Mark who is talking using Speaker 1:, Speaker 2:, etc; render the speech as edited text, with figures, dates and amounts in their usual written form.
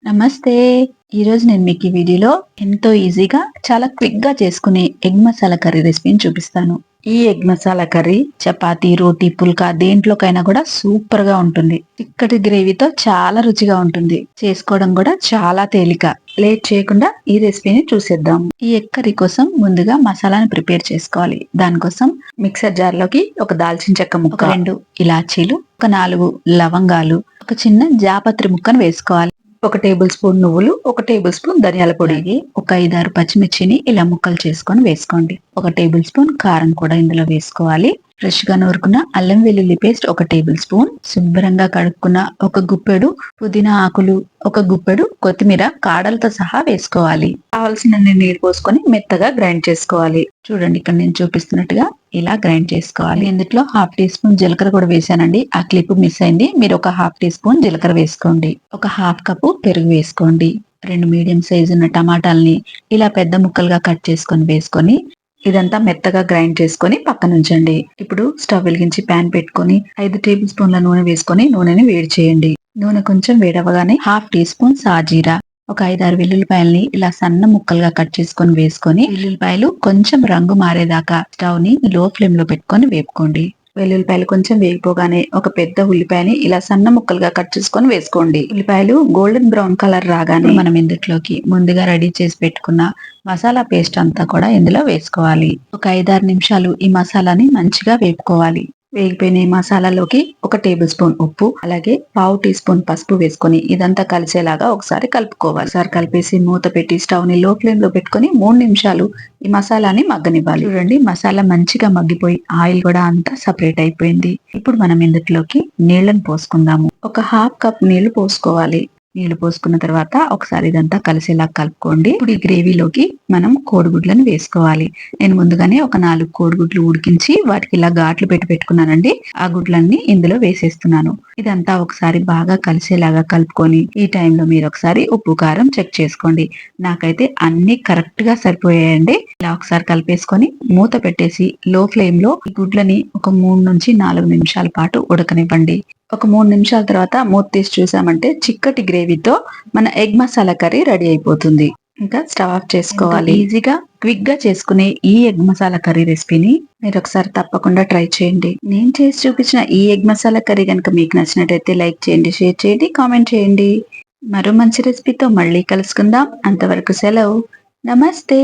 Speaker 1: నమస్తే. ఈరోజు నేను మీకు ఈ వీడియోలో ఎంతో ఈజీగా చాలా క్విక్‌గా చేసుకునే ఎగ్ మసాలా కర్రీ రెసిపీని చూపిస్తాను. ఈ ఎగ్ మసాలా కర్రీ చపాతీ, రోటీ, పుల్కా దేంట్లోకైనా కూడా సూపర్‌గా ఉంటుంది. చిక్కటి గ్రేవీతో చాలా రుచిగా ఉంటుంది. చేసుకోవడం కూడా చాలా తేలిక. లేట్ చేయకుండా ఈ రెసిపీని చూసేద్దాం. ఈ ఎగ్ కర్రీ కోసం ముందుగా మసాలాను ప్రిపేర్ చేసుకోవాలి. దానికోసం మిక్సర్ జార్‌లోకి ఒక దాల్చిన చెక్క ముక్క, ఒక 2 ఇలాచీలు, ఒక 4 లవంగాలు, ఒక చిన్న జాపత్రి ముక్కను వేసుకోవాలి. ఒక టేబుల్ స్పూన్ నువ్వులు, ఒక టేబుల్ స్పూన్ ధనియాల పొడి, ఒక 5, 6 పచ్చిమిర్చిని ఇలా ముక్కలు చేసుకొని వేసుకోండి. ఒక టేబుల్ స్పూన్ కారం కూడా ఇందులో వేసుకోవాలి. ఫ్రెష్ గా నూరుకున్న అల్లం వెల్లుల్లి పేస్ట్ ఒక టేబుల్ స్పూన్, శుభ్రంగా కడుక్కున్న ఒక గుప్పెడు పుదీనా ఆకులు, ఒక గుప్పెడు కొత్తిమీర కాడలతో సహా వేసుకోవాలి. కావలసినన్ని నీరు పోసుకొని మెత్తగా గ్రైండ్ చేసుకోవాలి. చూడండి, ఇక్కడ నేను చూపిస్తున్నట్టుగా ఇలా గ్రైండ్ చేసుకోవాలి. ఇందులో 1/2 టీ స్పూన్ జీలకర్ర కూడా వేసానండి. ఆ క్లిప్ మిస్ అయింది. మీరు ఒక 1/2 టీ స్పూన్ జీలకర్ర వేసుకోండి. ఒక 1/2 కప్పు పెరుగు వేసుకోండి. 2 మీడియం సైజు ఉన్న టమాటాలని ఇలా పెద్ద ముక్కలుగా కట్ చేసుకొని వేసుకొని ఇదంతా మెత్తగా గ్రైండ్ చేసుకొని పక్కన ఉంచండి. ఇప్పుడు స్టవ్ వెలిగించి ప్యాన్ పెట్టుకొని 5 టేబుల్ స్పూన్ల నూనె వేసుకొని నూనెని వేడి చేయండి. నూనె కొంచెం వేడవగానే 1/2 టీ స్పూన్ సాజీరా, ఒక 5, 6 వెల్లుల్లిపాయల్ని ఇలా సన్న ముక్కలుగా కట్ చేసుకొని వేసుకొని వెల్లుల్లిపాయలు కొంచెం రంగు మారేదాకా స్టవ్ ని లో ఫ్లేమ్ లో పెట్టుకొని వేపుకోండి. వెల్లుల్లిపాయలు కొంచెం వేగిపోగానే ఒక పెద్ద ఉల్లిపాయని ఇలా సన్న ముక్కలుగా కట్ చేసుకొని వేసుకోండి. ఉల్లిపాయలు గోల్డెన్ బ్రౌన్ కలర్ రాగానే మనం ఇందులోకి ముందుగా రెడీ చేసి పెట్టుకున్న మసాలా పేస్ట్ అంతా కూడా ఇందులో వేసుకోవాలి. ఒక 5, 6 నిమిషాలు ఈ మసాలాని మంచిగా వేపుకోవాలి. వేగిపోయిన ఈ మసాలాలోకి ఒక టేబుల్ స్పూన్ ఉప్పు, అలాగే 1/2 టీ స్పూన్ పసుపు వేసుకొని ఇదంతా కలిసేలాగా ఒకసారి కలుపుకోవాలి. ఒకసారి కలిపేసి మూత పెట్టి స్టవ్ ని లో ఫ్లేమ్ లో పెట్టుకొని 3 నిమిషాలు ఈ మసాలాని మగ్గనివ్వాలి. చూడండి, మసాలా మంచిగా మగ్గిపోయి ఆయిల్ కూడా అంతా సపరేట్ అయిపోయింది. ఇప్పుడు మనం ఇందులోకి నీళ్లను పోసుకుందాము. ఒక 1/2 కప్ నీళ్లు పోసుకోవాలి. నీళ్లు పోసుకున్న తర్వాత ఒకసారి ఇదంతా కలిసేలా కలుపుకోండి. ఇప్పుడు ఈ గ్రేవీలోకి మనం కోడిగుడ్లను వేసుకోవాలి. నేను ముందుగానే ఒక 4 కోడిగుడ్లు ఉడికించి వాటికి ఇలా ఘాట్లు పెట్టుకున్నానండి. ఆ గుడ్లన్నీ ఇందులో వేసేస్తున్నాను. ఇదంతా ఒకసారి బాగా కలిసేలాగా కలుపుకొని ఈ టైంలో మీరు ఒకసారి ఉప్పు కారం చెక్ చేసుకోండి. నాకైతే అన్ని కరెక్ట్ గా సరిపోయాయండి. ఇలా ఒకసారి కలిపేసుకొని మూత పెట్టేసి లో ఫ్లేమ్ లో ఈ గుడ్లని ఒక 3 నుంచి 4 నిమిషాల పాటు ఉడకనివ్వండి. ఒక 3 నిమిషాల తర్వాత మూత తీసి చూసామంటే చిక్కటి గ్రేవీతో మన ఎగ్ మసాలా కర్రీ రెడీ అయిపోతుంది. ఇంకా స్టవ్ ఆఫ్ చేసుకోవాలి. ఈజీగా క్విక్ గా చేసుకునే ఈ ఎగ్ మసాలా కర్రీ రెసిపీని మీరు ఒకసారి తప్పకుండా ట్రై చేయండి. నేను చేసి చూపించిన ఈ ఎగ్ మసాలా కర్రీ కనుక మీకు నచ్చినట్టయితే లైక్ చేయండి, షేర్ చేయండి, కామెంట్ చేయండి. మరో మంచి రెసిపీతో మళ్ళీ కలుసుకుందాం. అంతవరకు సెలవు. నమస్తే.